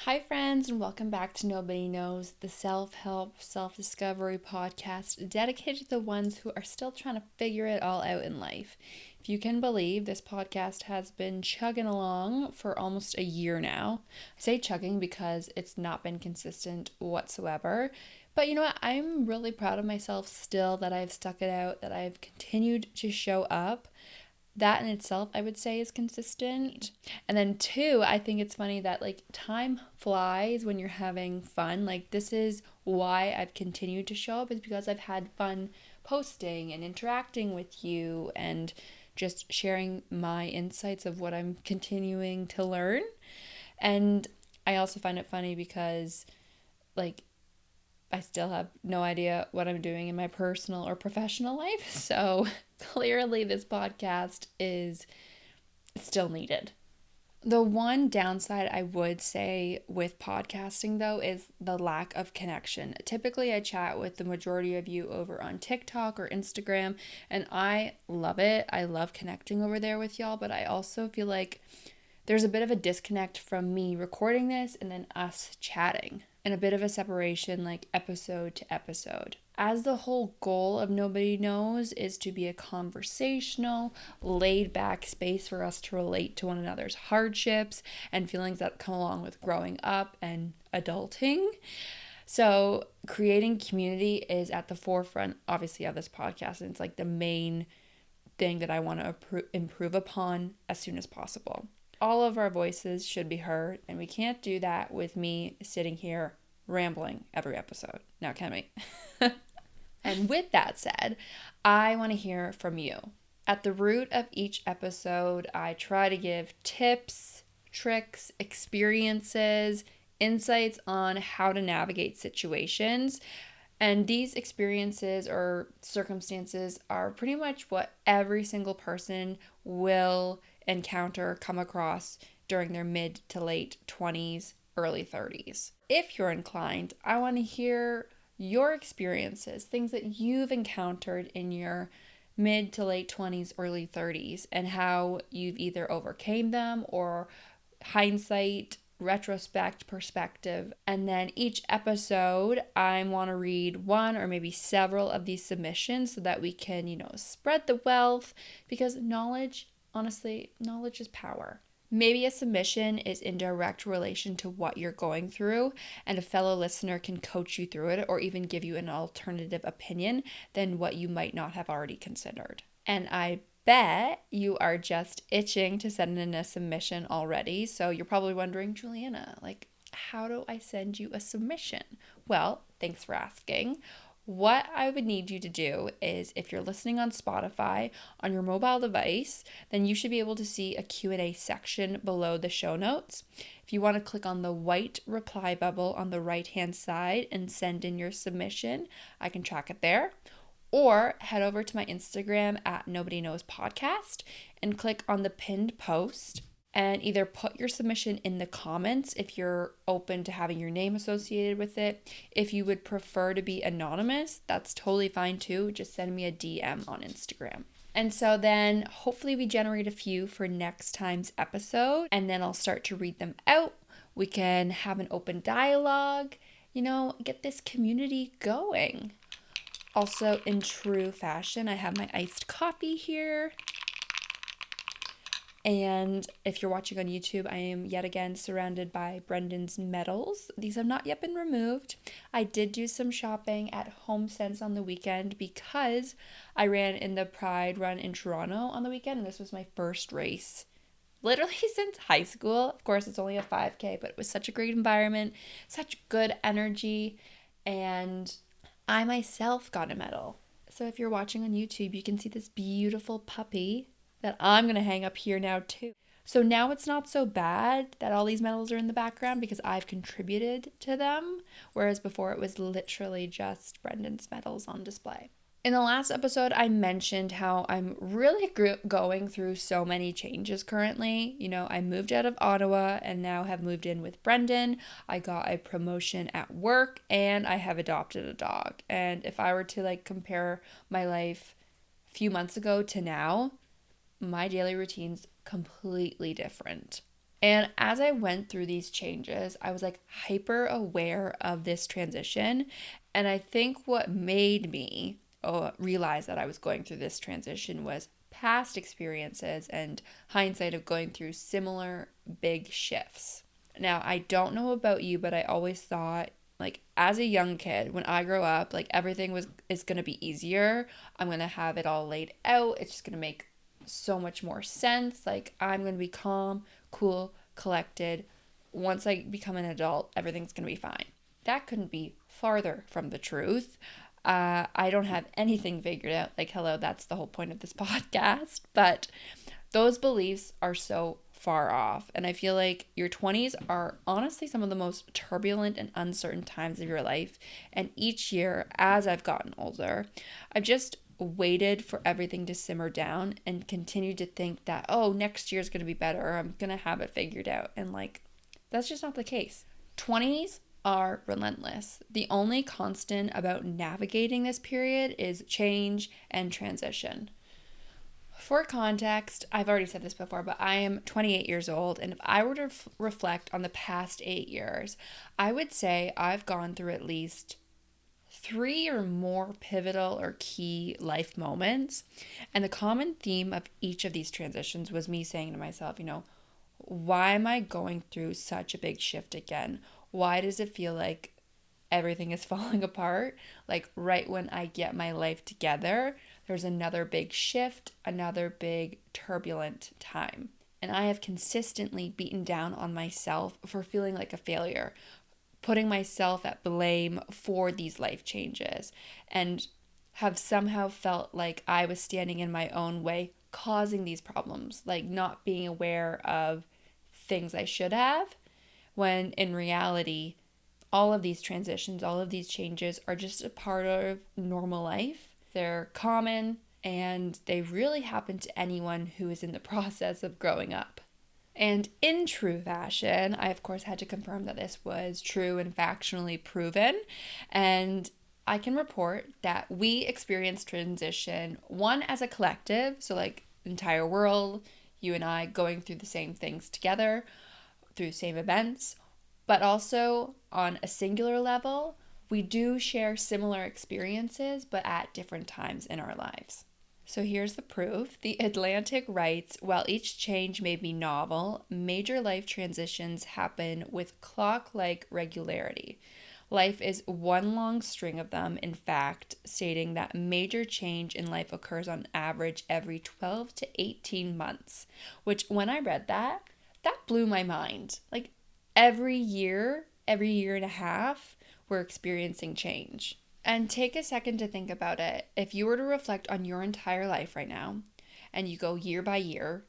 Hi, friends, and welcome back to Nobody Knows, the self help, self discovery podcast dedicated to the ones who are still trying to figure it all out in life. If you can believe, this podcast has been chugging along for almost a year now. I say chugging because it's not been consistent whatsoever. But you know what? I'm really proud of myself still that I've stuck it out, that I've continued to show up. That in itself, I would say, is consistent. And then two, I think it's funny that like time flies when you're having fun. Like this is why I've continued to show up, is because I've had fun posting and interacting with you and just sharing my insights of what I'm continuing to learn. And I also find it funny because like I still have no idea what I'm doing in my personal or professional life. So clearly, this podcast is still needed. The one downside I would say with podcasting, though, is the lack of connection. Typically, I chat with the majority of you over on TikTok or Instagram, and I love it. I love connecting over there with y'all, but I also feel like there's a bit of a disconnect from me recording this and then us chatting, and a bit of a separation, like episode to episode. As the whole goal of Nobody Knows is to be a conversational, laid back space for us to relate to one another's hardships and feelings that come along with growing up and adulting. So, creating community is at the forefront, obviously, of this podcast, and it's like the main thing that I want to improve upon as soon as possible. All of our voices should be heard, and we can't do that with me sitting here rambling every episode. Now, can we? And with that said, I want to hear from you. At the root of each episode, I try to give tips, tricks, experiences, insights on how to navigate situations. And these experiences or circumstances are pretty much what every single person will encounter, come across during their mid to late 20s, early 30s. If you're inclined, I want to hear your experiences, things that you've encountered in your mid to late 20s, early 30s, and how you've either overcame them or hindsight, retrospect, perspective. And then each episode, I want to read one or maybe several of these submissions so that we can, spread the wealth, because knowledge, honestly, knowledge is power. Maybe a submission is in direct relation to what you're going through, and a fellow listener can coach you through it or even give you an alternative opinion than what you might not have already considered. And I bet you are just itching to send in a submission already. So you're probably wondering, Juliana, like, how do I send you a submission? Well, thanks for asking. What I would need you to do is, if you're listening on Spotify on your mobile device, then you should be able to see a Q&A section below the show notes. If you want to click on the white reply bubble on the right-hand side and send in your submission, I can track it there. Or head over to my Instagram at Nobody Knows Podcast and click on the pinned post and either put your submission in the comments if you're open to having your name associated with it. If you would prefer to be anonymous, that's totally fine too. Just send me a DM on Instagram. And so then hopefully we generate a few for next time's episode, and then I'll start to read them out. We can have an open dialogue, get this community going. Also, in true fashion, I have my iced coffee here. And if you're watching on YouTube, I am yet again surrounded by Brendan's medals. These have not yet been removed. I did do some shopping at HomeSense on the weekend because I ran in the Pride Run in Toronto on the weekend, and this was my first race literally since high school. Of course, it's only a 5K, but it was such a great environment, such good energy, and I myself got a medal. So if you're watching on YouTube, you can see this beautiful puppy that I'm going to hang up here now too. So now it's not so bad that all these medals are in the background because I've contributed to them, whereas before it was literally just Brendan's medals on display. In the last episode, I mentioned how I'm really going through so many changes currently. I moved out of Ottawa and now have moved in with Brendan. I got a promotion at work and I have adopted a dog. And if I were to compare my life a few months ago to now, my daily routine's completely different. And as I went through these changes, I was like hyper aware of this transition. And I think what made me realize that I was going through this transition was past experiences and hindsight of going through similar big shifts. Now, I don't know about you, but I always thought, like, as a young kid, when I grow up, like, everything is going to be easier. I'm going to have it all laid out. It's just going to make so much more sense. Like, I'm going to be calm, cool, collected. Once I become an adult, everything's going to be fine. That couldn't be farther from the truth. I don't have anything figured out. Like, hello, that's the whole point of this podcast. But those beliefs are so far off. And I feel like your 20s are honestly some of the most turbulent and uncertain times of your life. And each year, as I've gotten older, I've just waited for everything to simmer down and continued to think that, oh, next year's going to be better, or I'm going to have it figured out. And like, that's just not the case. 20s are relentless. The only constant about navigating this period is change and transition. For context, I've already said this before, but I am 28 years old, and if I were to reflect on the past 8 years, I would say I've gone through at least 3 or more pivotal or key life moments. And the common theme of each of these transitions was me saying to myself, why am I going through such a big shift again? Why does it feel like everything is falling apart? Like right when I get my life together, there's another big shift, another big turbulent time. And I have consistently beaten down on myself for feeling like a failure, putting myself at blame for these life changes, and have somehow felt like I was standing in my own way, causing these problems, like not being aware of things I should have, when in reality, all of these transitions, all of these changes are just a part of normal life. They're common and they really happen to anyone who is in the process of growing up. And in true fashion, I of course had to confirm that this was true and factually proven. And I can report that we experienced transition, one as a collective, so like the entire world, you and I going through the same things together, through same events, but also on a singular level, we do share similar experiences, but at different times in our lives. So here's the proof. The Atlantic writes, while each change may be novel, major life transitions happen with clock-like regularity. Life is one long string of them, in fact, stating that major change in life occurs on average every 12 to 18 months, which when I read that blew my mind. Like every year and a half, we're experiencing change. And take a second to think about it. If you were to reflect on your entire life right now and you go year by year,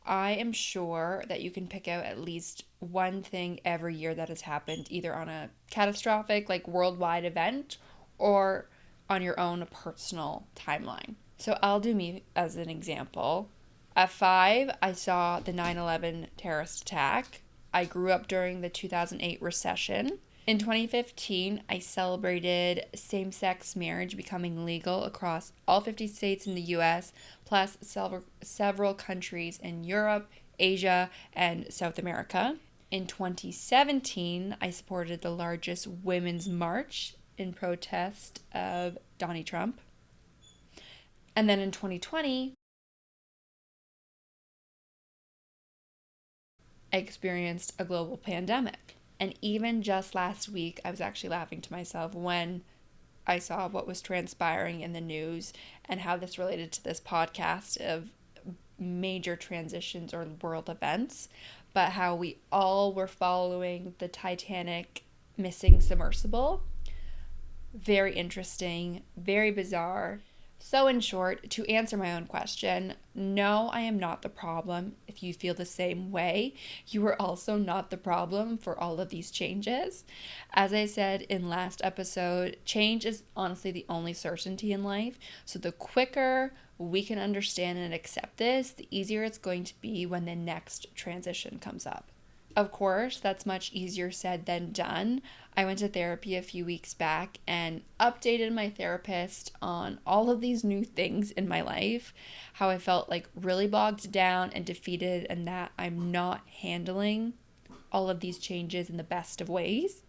I am sure that you can pick out at least one thing every year that has happened, either on a catastrophic, like worldwide event, or on your own personal timeline. So I'll do me as an example. At 5, I saw the 9/11 terrorist attack. I grew up during the 2008 recession. In 2015, I celebrated same-sex marriage becoming legal across all 50 states in the US, plus several countries in Europe, Asia, and South America. In 2017, I supported the largest women's march in protest of Donald Trump. And then in 2020, I experienced a global pandemic. And even just last week, I was actually laughing to myself when I saw what was transpiring in the news and how this related to this podcast of major transitions or world events, but how we all were following the Titanic missing submersible. Very interesting, very bizarre. So, in short, to answer my own question, no, I am not the problem. If you feel the same way, you are also not the problem for all of these changes. As I said in last episode, change is honestly the only certainty in life. So, the quicker we can understand and accept this, the easier it's going to be when the next transition comes up. Of course, that's much easier said than done. I went to therapy a few weeks back and updated my therapist on all of these new things in my life, how I felt like really bogged down and defeated, and that I'm not handling all of these changes in the best of ways.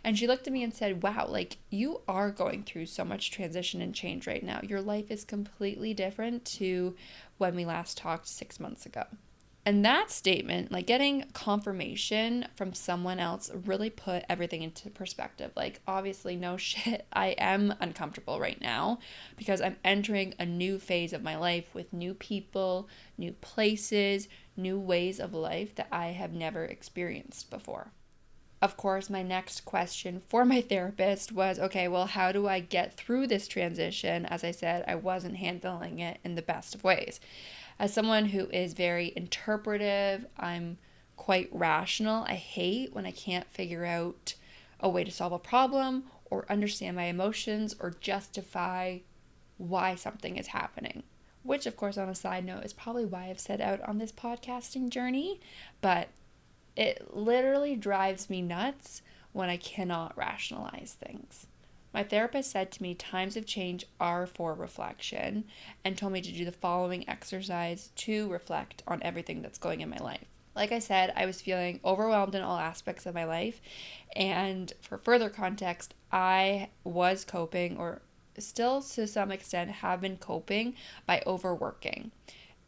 And she looked at me and said, "Wow, like you are going through so much transition and change right now. Your life is completely different to when we last talked 6 months ago." And that statement, like getting confirmation from someone else, really put everything into perspective. Like, obviously, no shit, I am uncomfortable right now because I'm entering a new phase of my life with new people, new places, new ways of life that I have never experienced before. Of course, my next question for my therapist was, okay, well, how do I get through this transition? As I said, I wasn't handling it in the best of ways. As someone who is very interpretive, I'm quite rational. I hate when I can't figure out a way to solve a problem or understand my emotions or justify why something is happening. Which, of course, on a side note, is probably why I've set out on this podcasting journey. But it literally drives me nuts when I cannot rationalize things. My therapist said to me times of change are for reflection and told me to do the following exercise to reflect on everything that's going in my life. Like I said, I was feeling overwhelmed in all aspects of my life. And for further context, I was coping, or still to some extent have been coping, by overworking.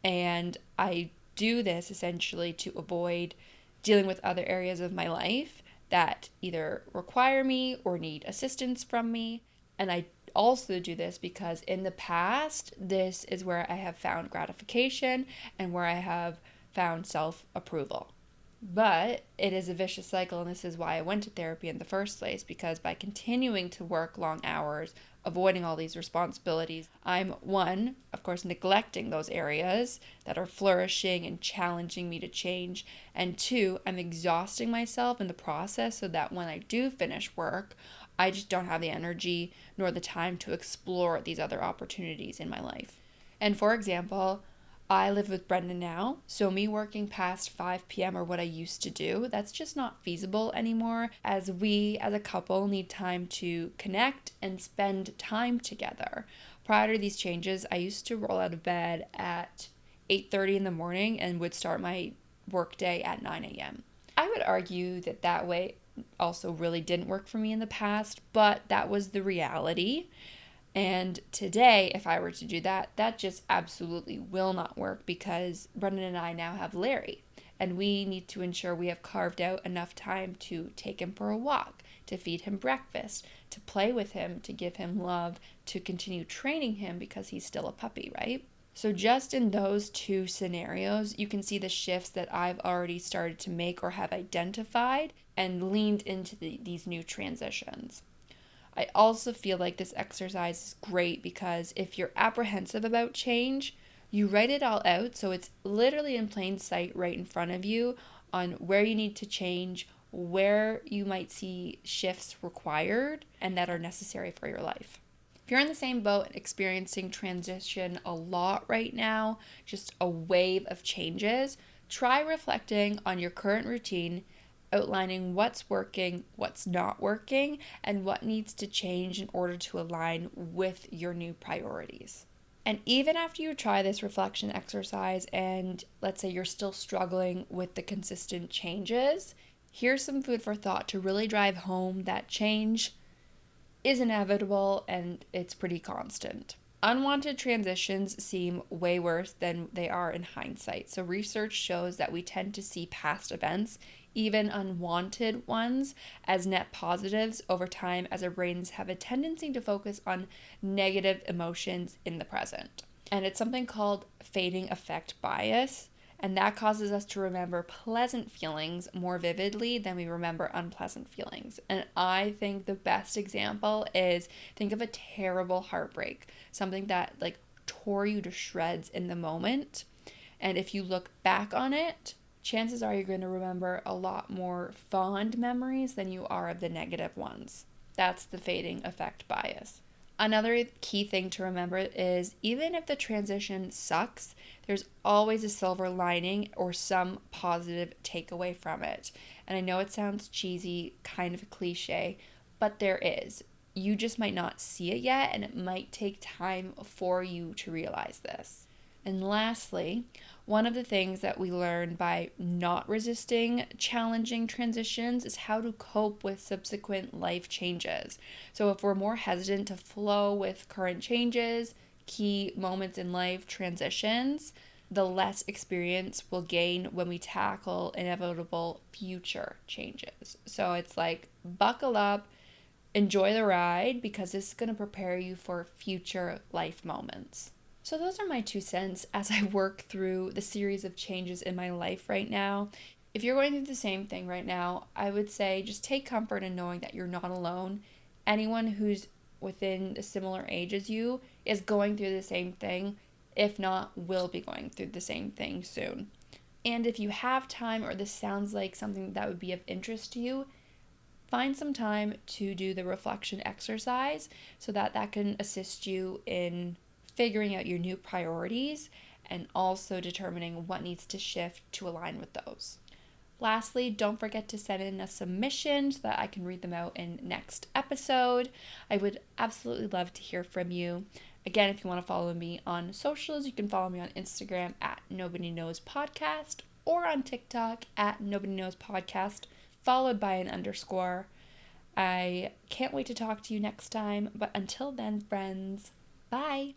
And I do this essentially to avoid dealing with other areas of my life that either require me or need assistance from me. And I also do this because in the past, this is where I have found gratification and where I have found self approval. But it is a vicious cycle, and this is why I went to therapy in the first place, because by continuing to work long hours, avoiding all these responsibilities, I'm one, of course, neglecting those areas that are flourishing and challenging me to change, and two, I'm exhausting myself in the process so that when I do finish work, I just don't have the energy nor the time to explore these other opportunities in my life. And for example, I live with Brendan now, so me working past 5 p.m. or what I used to do, that's just not feasible anymore, as we as a couple need time to connect and spend time together. Prior to these changes, I used to roll out of bed at 8:30 in the morning and would start my workday at 9 a.m. I would argue that that way also really didn't work for me in the past, but that was the reality. And today, if I were to do that, that just absolutely will not work because Brendan and I now have Larry. And we need to ensure we have carved out enough time to take him for a walk, to feed him breakfast, to play with him, to give him love, to continue training him because he's still a puppy, right? So, just in those two scenarios, you can see the shifts that I've already started to make or have identified and leaned into these new transitions. I also feel like this exercise is great because if you're apprehensive about change, you write it all out so it's literally in plain sight right in front of you on where you need to change, where you might see shifts required and that are necessary for your life. If you're in the same boat and experiencing transition a lot right now, just a wave of changes, try reflecting on your current routine, outlining what's working, what's not working, and what needs to change in order to align with your new priorities. And even after you try this reflection exercise and let's say you're still struggling with the consistent changes, here's some food for thought to really drive home that change is inevitable and it's pretty constant. Unwanted transitions seem way worse than they are in hindsight. So, research shows that we tend to see past events, even unwanted ones, as net positives over time, as our brains have a tendency to focus on negative emotions in the present. And it's something called fading effect bias. And that causes us to remember pleasant feelings more vividly than we remember unpleasant feelings. And I think the best example is think of a terrible heartbreak, something that like tore you to shreds in the moment. And if you look back on it, chances are you're going to remember a lot more fond memories than you are of the negative ones. That's the fading effect bias. Another key thing to remember is even if the transition sucks, there's always a silver lining or some positive takeaway from it. And I know it sounds cheesy, kind of a cliche, but there is. You just might not see it yet, and it might take time for you to realize this. And lastly, one of the things that we learn by not resisting challenging transitions is how to cope with subsequent life changes. So, if we're more hesitant to flow with current changes, key moments in life transitions, the less experience we'll gain when we tackle inevitable future changes. So, it's like buckle up, enjoy the ride, because this is going to prepare you for future life moments. So, those are my 2 cents as I work through the series of changes in my life right now. If you're going through the same thing right now, I would say just take comfort in knowing that you're not alone. Anyone who's within a similar age as you is going through the same thing, if not, will be going through the same thing soon. And if you have time, or this sounds like something that would be of interest to you, find some time to do the reflection exercise so that that can assist you in figuring out your new priorities and also determining what needs to shift to align with those. Lastly, don't forget to send in a submission so that I can read them out in next episode. I would absolutely love to hear from you. Again, if you want to follow me on socials, you can follow me on Instagram at Nobody Knows Podcast or on TikTok at Nobody Knows Podcast, followed by an underscore. I can't wait to talk to you next time, but until then, friends, bye.